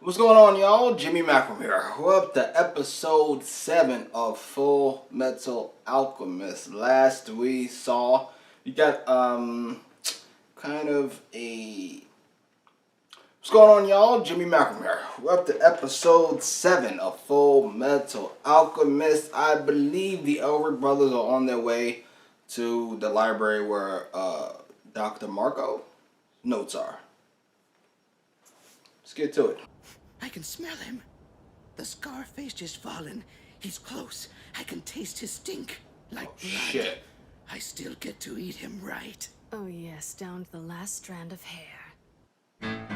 What's going on, y'all? Jimmy Macrum here. We're up to episode 7 of Full Metal Alchemist. Last we saw, you got kind of a... What's going on, y'all? Jimmy Macrum here. We're up to episode 7 of Full Metal Alchemist. I believe the Elric brothers are on their way to the library where Dr. Marco notes are. Let's get to it. I can smell him. The scar face just fallen. He's close. I can taste his stink. Like blood. Shit. I still get to eat him, right? Oh yes, down to the last strand of hair.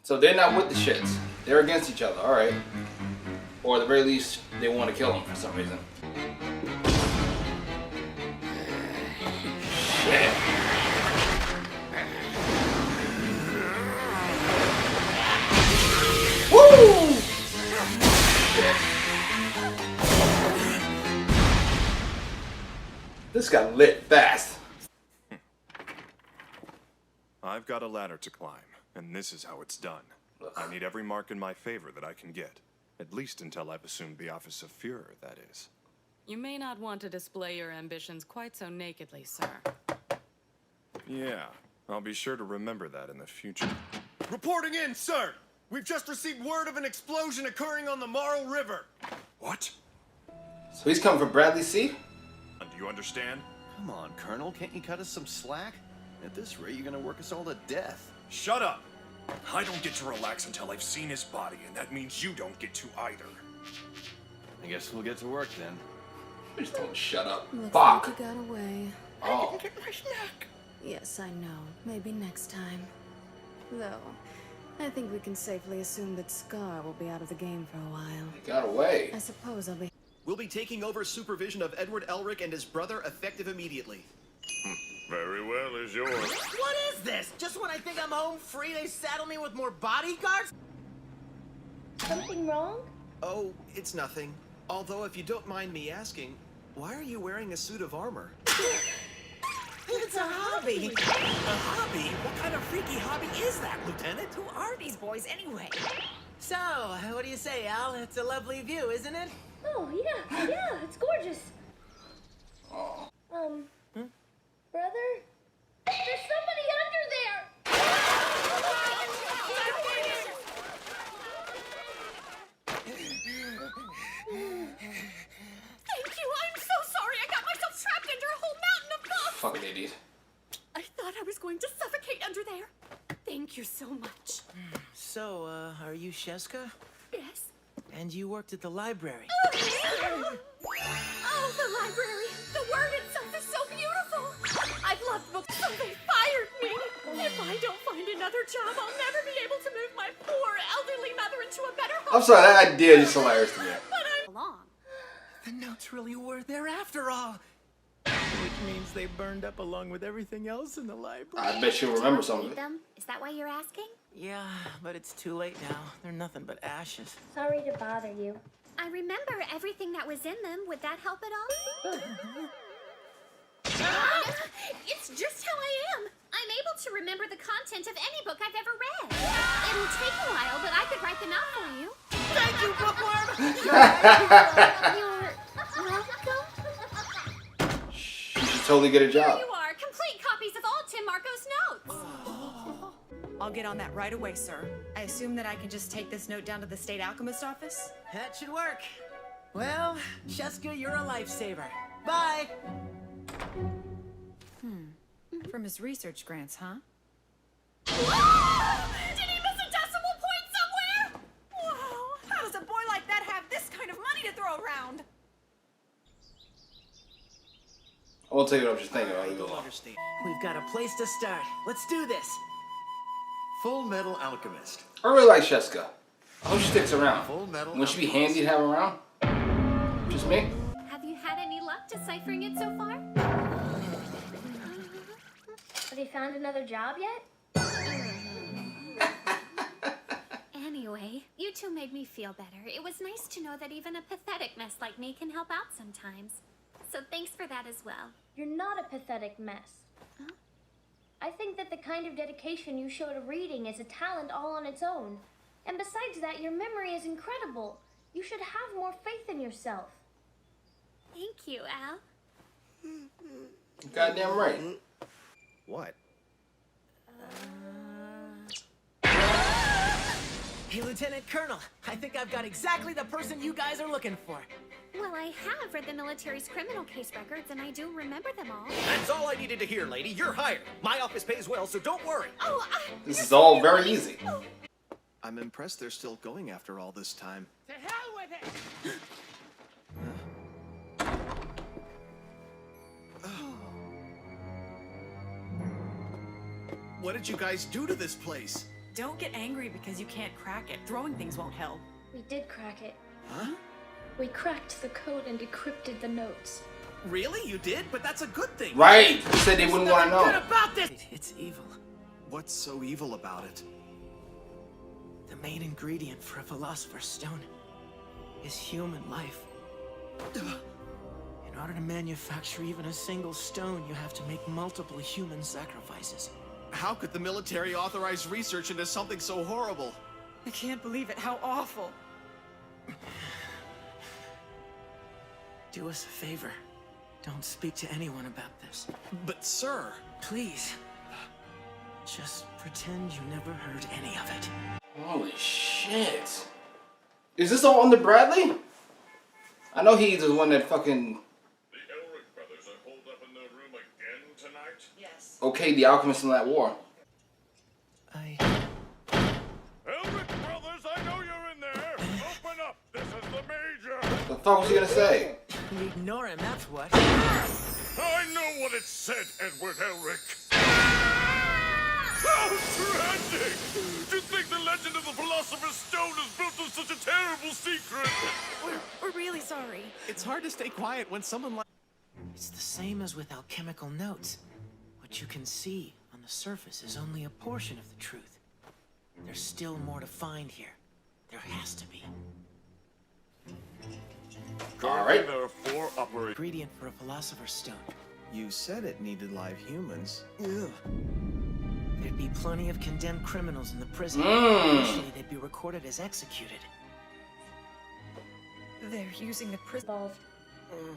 So they're not with the shits. They're against each other, alright. Or at the very least, they want to kill him for some reason. Shit. Woo! This got lit fast. I've got a ladder to climb, and this is how it's done. I need every mark in my favor that I can get. At least until I've assumed the office of Führer, that is. You may not want to display your ambitions quite so nakedly, sir. Yeah, I'll be sure to remember that in the future. Reporting in, sir! We've just received word of an explosion occurring on the Marl River. What? So he's coming for Bradley's seat? Do you understand? Come on, Colonel, can't you cut us some slack? At this rate, you're gonna work us all to death. Shut up! I don't get to relax until I've seen his body, and that means you don't get to either. I guess we'll get to work then. Just don't shut up. Looks Fuck. like you got away. Oh. I didn't get my snack. Yes, I know. Maybe next time. Though, I think we can safely assume that Scar will be out of the game for a while. He got away. I suppose I'll be... We'll be taking over supervision of Edward Elric and his brother effective immediately. Very well, is yours. What is this? Just when I think I'm home free, they saddle me with more bodyguards? Something wrong? Oh, it's nothing. Although, if you don't mind me asking, why are you wearing a suit of armor? It's a hobby. A hobby? What kind of freaky hobby is that, Lieutenant? Who are these boys anyway? So, what do you say, Al? It's a lovely view, isn't it? Oh, yeah, it's gorgeous. Oh. Brother? There's somebody under there! Thank you! I'm so sorry! I got myself trapped under a whole mountain of bugs! Fucking idiot. I thought I was going to suffocate under there. Thank you so much. So, are you Sheska? Yes? And you worked at the library? Oh, the library! The word itself is so beautiful! I've loved books, so they fired me! If I don't find another job, I'll never be able to move my poor elderly mother into a better home. I'm sorry, that idea is just hilarious to me. But I'm along. The notes really were there after all. Which means they burned up along with everything else in the library. I bet you'll remember some of Read it. them? Is that why you're asking? Yeah, but it's too late now. They're nothing but ashes. Sorry to bother you. I remember everything that was in them. Would that help at all? It's just how I am. I'm able to remember the content of any book I've ever read. It'll take a while, but I could write them out for you. Thank you, Bookworm! You're welcome. She should totally get a job. Here you are, complete copies of all Tim Marco's notes. I'll get on that right away, sir. I assume that I can just take this note down to the state alchemist office? That should work. Well, Sheska, you're a lifesaver. Bye! From his research grants, huh? Did he miss a decimal point somewhere? Wow! How does a boy like that have this kind of money to throw around? I won't tell you what I was just thinking. I'll leave it You'll alone. understand. We've got a place to start. Let's do this. Full Metal Alchemist. I really like Sheska. I hope she sticks around. Full Metal Wouldn't she be Alchemist. handy to have around? Just me? Have you had any luck deciphering it so far? Have you found another job yet? Anyway, you two made me feel better. It was nice to know that even a pathetic mess like me can help out sometimes. So thanks for that as well. You're not a pathetic mess. Huh? I think that the kind of dedication you show to reading is a talent all on its own. And besides that, your memory is incredible. You should have more faith in yourself. Thank you, Al. Goddamn right. What? Hey, Lieutenant Colonel, I think I've got exactly the person you guys are looking for. Well, I have read the military's criminal case records, and I do remember them all. That's all I needed to hear, lady. You're hired. My office pays well, so don't worry. Oh, This is all very easy. I'm impressed they're still going after all this time. To hell with it! What did you guys do to this place? don't get angry because you can't crack it. Throwing things won't help. We did crack it. Huh? We cracked the code and decrypted the notes. Really? You did? But that's a good thing. Right. You said they wouldn't want to Good know. about this! It's evil. What's so evil about it? The main ingredient for a philosopher's stone is human life. In order to manufacture even a single stone, you have to make multiple human sacrifices. How could the military authorize research into something so horrible? I can't believe it. How awful. Do us a favor. Don't speak to anyone about this. But sir... Please. Just pretend you never heard any of it. Holy shit. Is this all under Bradley? I know he's the one that fucking... The Elric brothers are holed up in their room again tonight? Yes. okayed the alchemist in that war. Elric brothers, I know you're in there! Open up! This is the Major! The fuck was he gonna say? We ignore him, that's what. I know what it said, Edward Elric! How tragic! To think the legend of the Philosopher's Stone is built on such a terrible secret! We're really sorry. It's hard to stay quiet when someone like... It's the same as with alchemical notes. What you can see on the surface is only a portion of the truth. There's still more to find here. There has to be. Alright. There are 4 operating... Ingredient for a philosopher's stone. You said it needed live humans. Ugh. There'd be plenty of condemned criminals in the prison. Mm. Usually they'd be recorded as executed. They're using the prison. Involved.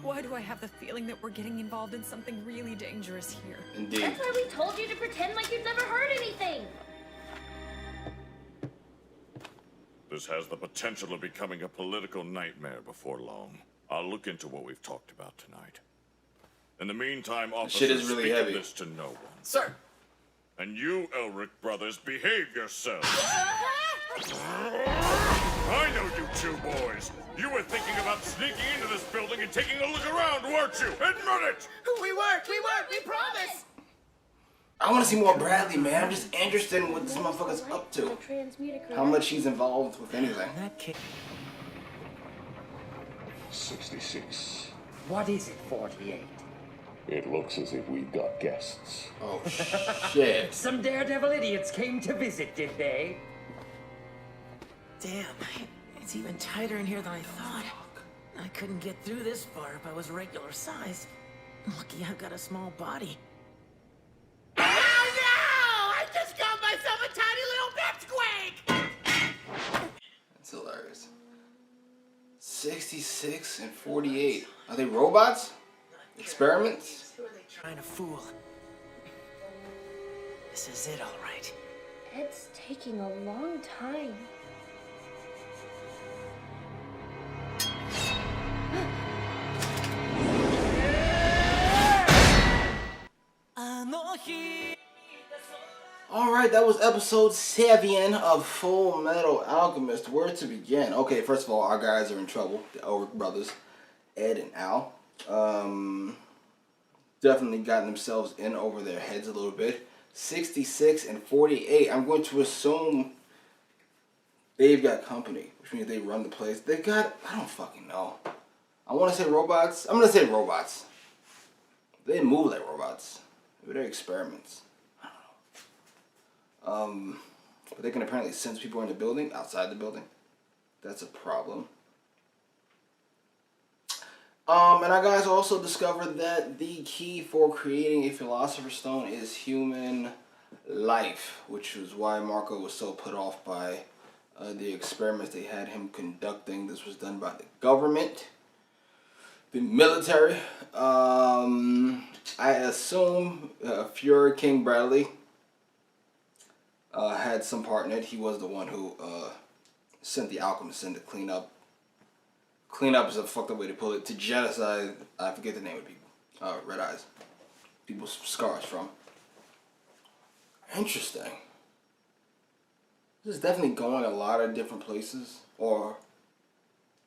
Why do I have the feeling that we're getting involved in something really dangerous here? Indeed. That's why we told you to pretend like you'd never heard anything. This has the potential of becoming a political nightmare before long. I'll look into what we've talked about tonight. In the meantime, shit officers, is really speak of heavy. this to no one. Sir! And you, Elric brothers, behave yourselves. I know you 2 boys. You were thinking about sneaking into this building and taking a look around, weren't you? Admit it! We promise! I want to see more Bradley, man. I'm just interested in what this motherfucker's up The to. transmutic How much he's involved with anything. In that case... 66. What is it, 48? It looks as if we've got guests. Oh, shit. Some daredevil idiots came to visit, did they? Damn, it's even tighter in here than I thought. I couldn't get through this far if I was regular size. Lucky I've got a small body. Oh no! I just got myself a tiny little pipsqueak! That's hilarious. 66 and 48. Are they robots? Experiments? Who are they trying to fool? This is it, all right. It's taking a long time. Alright, that was episode 7 of Full Metal Alchemist. Where to begin? Okay, first of all, our guys are in trouble. The Elric brothers, Ed and Al. Definitely gotten themselves in over their heads a little bit. 66 and 48. I'm going to assume they've got company, which means they run the place. They got, I don't fucking know. I want to say robots. I'm going to say robots. They move like robots. Maybe they're experiments. I don't know. But they can apparently sense people in the building, outside the building. That's a problem. And our guys also discovered that the key for creating a Philosopher's Stone is human life, which was why Marco was so put off by the experiments they had him conducting. This was done by the government, the military. I assume Fuhrer King Bradley had some part in it. He was the one who sent the alchemists in to clean up. Clean up is a fucked up way to put it. To genocide, I forget the name of people. Red Eyes. People's scars from. Interesting. This is definitely going a lot of different places. Or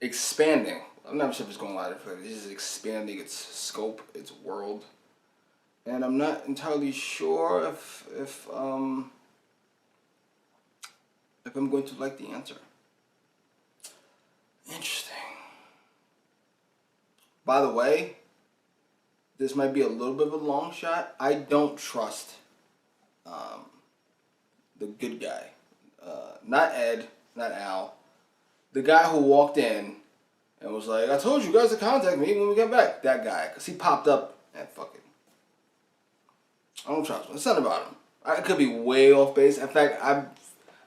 expanding. I'm not sure if it's going a lot of different places. It's just expanding its scope, its world. And I'm not entirely sure if I'm going to like the answer. Interesting. By the way, this might be a little bit of a long shot. I don't trust the good guy. Not Ed, not Al. The guy who walked in and was like, I told you guys to contact me when we get back. That guy. Because he popped up and fuck it. I don't trust him. It's something about him. I could be way off base. In fact, I'm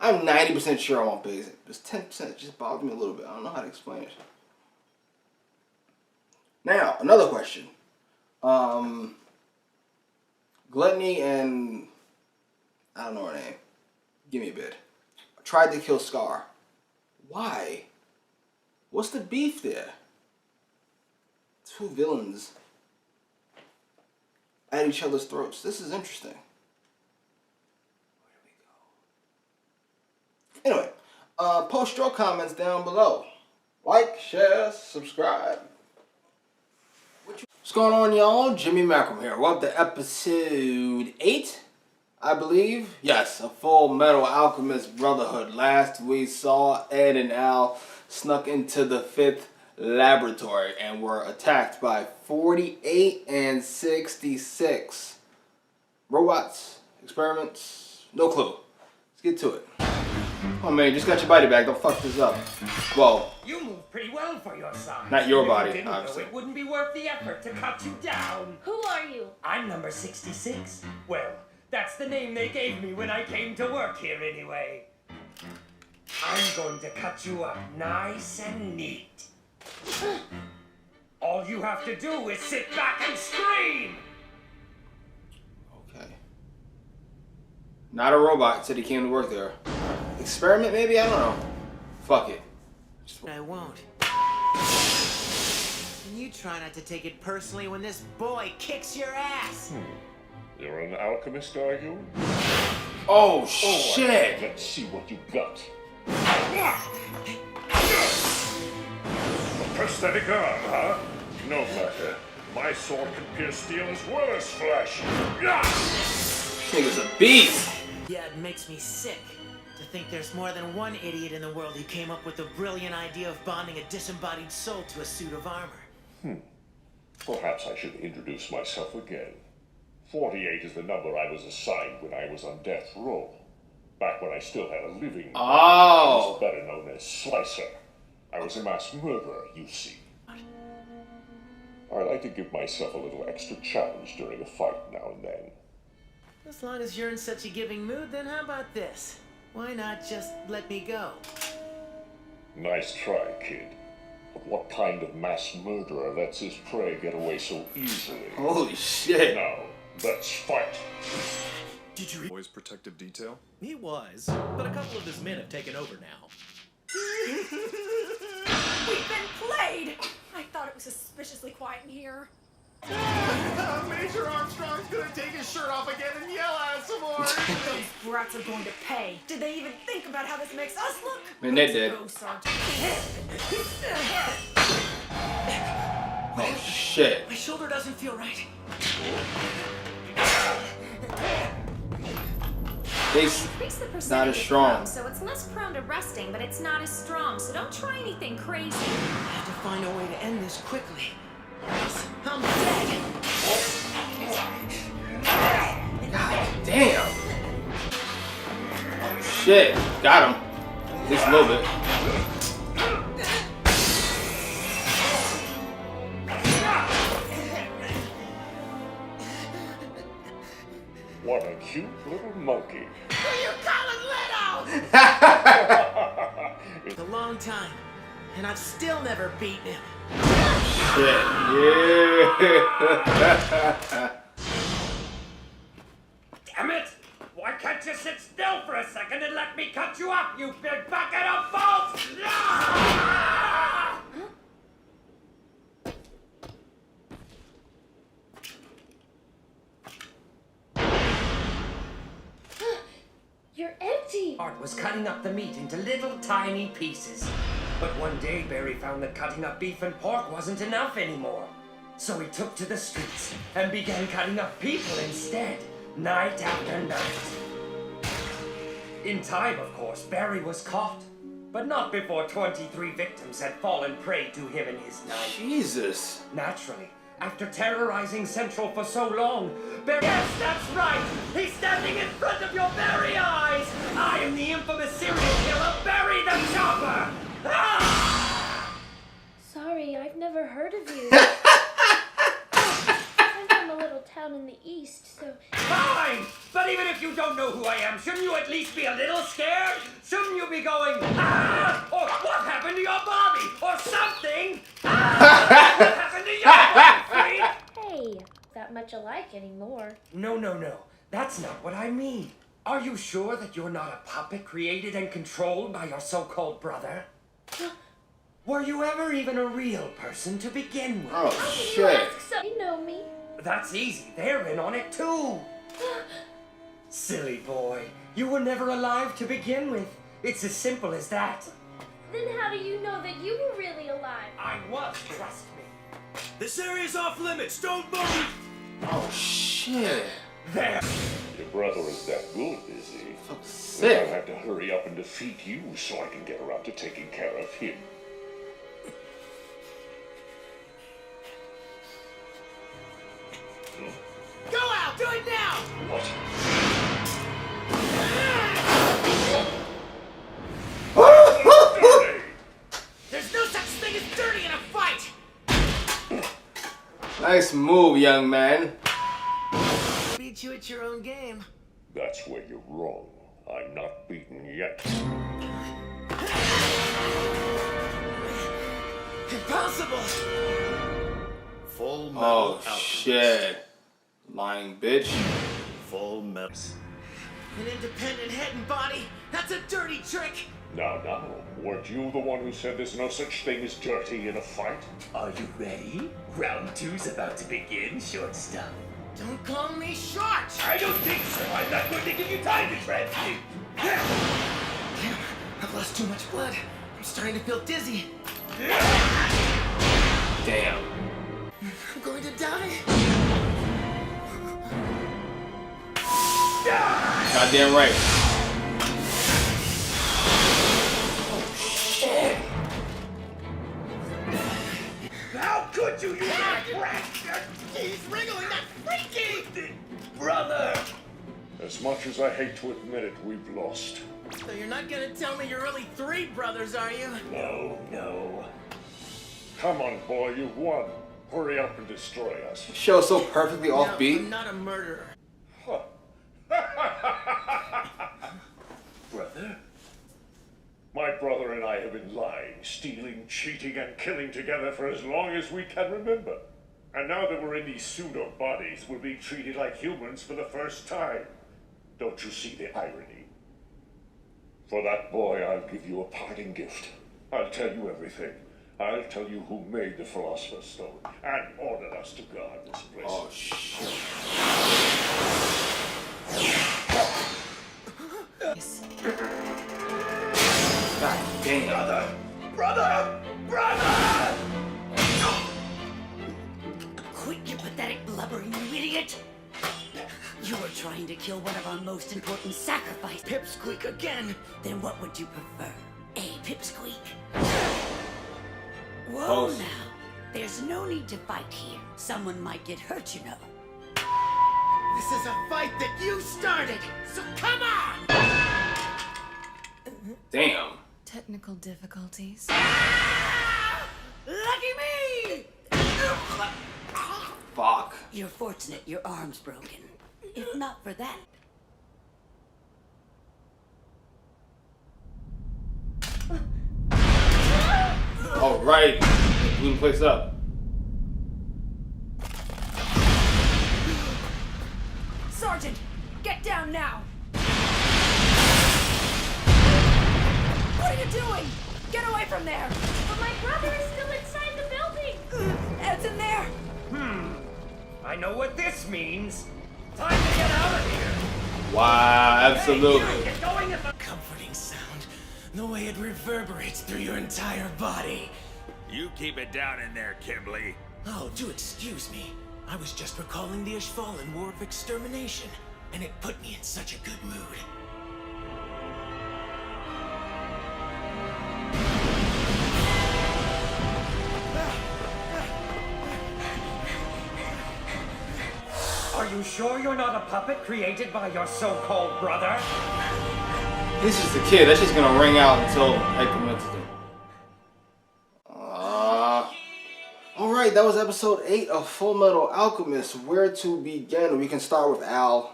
90% sure I'm off base. Just 10% just bothered me a little bit. I don't know how to explain it. Now, another question. Gluttony and I don't know her name. Give me a bit. Tried to kill Scar. Why? What's the beef there? Two villains at each other's throats. This is interesting. Where do we go? Anyway, post your comments down below. Like, share, subscribe. What's going on, y'all? Jimmy Macrum here. Welcome to episode 8, I believe. Yes, a Full Metal Alchemist Brotherhood. Last we saw Ed and Al snuck into the 5th laboratory and were attacked by 48 and 66. Robots, experiments, no clue. Let's get to it. Oh man, you just got your body back. Don't fuck this up. Well, You move pretty well for your size. not your If body, you didn't know, obviously. it wouldn't be worth the effort to cut you down. Who are you? I'm number 66. Well, that's the name they gave me when I came to work here anyway. I'm going to cut you up nice and neat. All you have to do is sit back and scream! Okay. Not a robot. Said he came to work there. Experiment maybe? I don't know. Fuck it. I won't. And you try not to take it personally when this boy kicks your ass. You're an alchemist, are you? Oh shit! Let's see what you got. A prosthetic arm, huh? No matter. My sword can pierce steel as well as flesh. This nigga's a beast! Yeah, it makes me sick to think there's more than one idiot in the world who came up with the brilliant idea of bonding a disembodied soul to a suit of armor. Perhaps I should introduce myself again. 48 is the number I was assigned when I was on death row. Back when I still had a living. Oh. I was better known as Slicer. I was a mass murderer, you see. I like to give myself a little extra challenge during a fight now and then. As long as you're in such a giving mood, then how about this? Why not just let me go? Nice try, kid. But what kind of mass murderer lets his prey get away so easily? Holy shit! Now, let's fight. Did you boy's protective detail? He was, but a couple of his men have taken over now. We've been played! I thought it was suspiciously quiet in here. Major Armstrong's gonna take his shirt off again and yell at us some more. Those brats are going to pay. Did they even think about how this makes us look? Man, they did. Go, Sergeant. Oh shit. My shoulder doesn't feel right. Increase the percentage Not as of strong. foam, so it's less prone to rusting, but it's not as strong. So don't try anything crazy. I have to find a way to end this quickly. Else I'm dead. God damn. Oh shit. Got him. At least a little bit. What a cute little monkey. Who you calling little? a long time, and I've still never beaten him. Shit, yeah. Damn it! Why can't you sit still for a second and let me cut you up, you big bucket of balls? Ah! You're empty. Art was cutting up the meat into little tiny pieces. But one day, Barry found that cutting up beef and pork wasn't enough anymore. So he took to the streets and began cutting up people instead, night after night. In time, of course, Barry was caught. But not before 23 victims had fallen prey to him and his knife. Jesus. Naturally, after terrorizing Central for so long, Barry... Yes, that's right! He's standing in front of your very eyes! I am the infamous serial killer, Barry the Chopper! Ah! Sorry, I've never heard of you. I'm from a little town in the east, so... Fine! But even if you don't know who I am, shouldn't you at least be a little scared? Shouldn't you be going, ah! Or what happened to your Bobby? Or something? Ah! What happened to your boyfriend? Hey, that much alike anymore. No. That's not what I mean. Are you sure that you're not a puppet created and controlled by your so-called brother? Were you ever even a real person to begin with? Oh, You shit. ask so you know me. That's easy. They're in on it too. Silly boy. You were never alive to begin with. It's as simple as that. Then how do you know that you were really alive? I was, trust me. This area's off limits. Don't move. Oh, shit. There. Your brother is that good, is he? So Then I'll sick. have to hurry up and defeat you so I can get around to taking care of him. Go out! Do it now! What? There's no such thing as dirty in a fight! Nice move, young man. Beat you at your own game. That's where you're wrong. I'm not beaten yet. Impossible! Full Metal Oh, Alchemist. shit. Lying bitch. Full Metal. An independent head and body? That's a dirty trick! Now, weren't you the one who said there's no such thing as dirty in a fight? Are you ready? Round 2's about to begin, short stuff. Don't call me short! I don't think so. I'm not going to give you time to transmute. Damn, I've lost too much blood. I'm starting to feel dizzy. Damn. I'm going to die. Goddamn right. How could you, you little brat? He's wriggling that freaky! Brother! As much as I hate to admit it, we've lost. So you're not gonna tell me you're really 3 brothers, are you? No. Come on, boy, you've won. Hurry up and destroy us. Show so perfectly No, offbeat. I'm not a murderer. Brother? My brother and I have been lying, stealing, cheating, and killing together for as long as we can remember. And now that we're in these pseudo bodies, we're being treated like humans for the first time. Don't you see the irony? For that boy, I'll give you a parting gift. I'll tell you everything. I'll tell you who made the Philosopher's Stone and ordered us to guard this place. Oh, shit. God damn. Brother! Quit, you pathetic blubbering idiot! You were trying to kill one of our most important sacrifices. Pipsqueak again! Then what would you prefer? A pipsqueak? Whoa Close. now. There's no need to fight here. Someone might get hurt, you know. This is a fight that you started, so come on! Damn. Technical difficulties. Lucky me! Fuck. You're fortunate your arm's broken. If not for that. right. Blew the place up. Sergeant, get down now! What are you doing? Get away from there! But my brother is still inside the building! Ed's in there! I know what this means. Time to get out of here. Wow, absolutely. Get going if I... Comforting sound. The way it reverberates through your entire body. You keep it down in there, Kimberly. Oh, do excuse me. I was just recalling the Ishvalan War of Extermination, and it put me in such a good mood. Are you sure you're not a puppet created by your so-called brother? He's just a kid. That's just gonna ring out until I convince him. Alright, that was episode 8 of Full Metal Alchemist. Where to begin? We can start with Al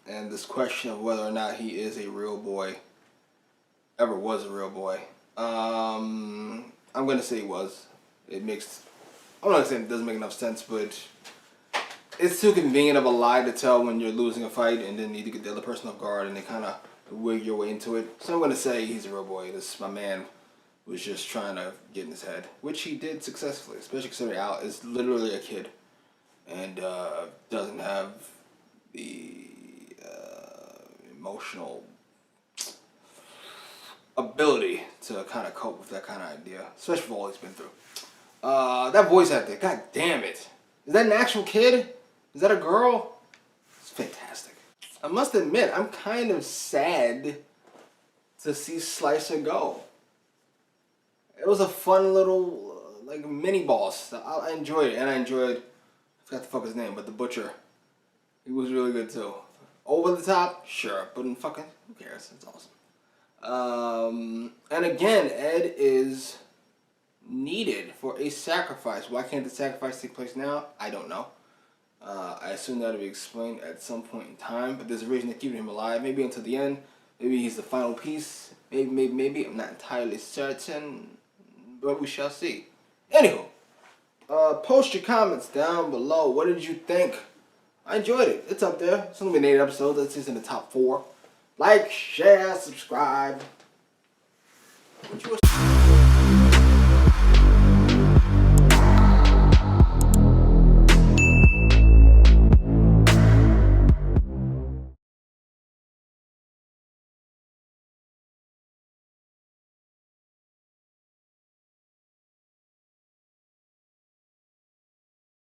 and this question of whether or not he is a real boy. Ever was a real boy. I'm gonna say he was. I'm not saying it doesn't make enough sense, but it's too convenient of a lie to tell when you're losing a fight and then need to get the other person off guard and they kind of wig your way into it. So I'm going to say he's a real boy. My man was just trying to get in his head, which he did successfully, especially considering Al is literally a kid and doesn't have the emotional ability to kind of cope with that kind of idea, especially for all he's been through. That voice actor, god damn it. Is that an actual kid? Is that a girl? It's fantastic. I must admit, I'm kind of sad to see Slicer go. It was a fun little, like, mini boss. I enjoyed it, and I enjoyed, I forgot the fuck his name, but the Butcher. He was really good too. Over the top? Sure, but who cares? It's awesome. And again, Ed is needed for a sacrifice. Why can't the sacrifice take place now? I don't know. I assume that'll be explained at some point in time, but there's a reason to keep him alive. Maybe until the end. Maybe he's the final piece. Maybe. I'm not entirely certain, but we shall see. Anywho, post your comments down below. What did you think? I enjoyed it. It's up there. It's only been 8 episodes. It's in the top 4. Like, share, subscribe. What you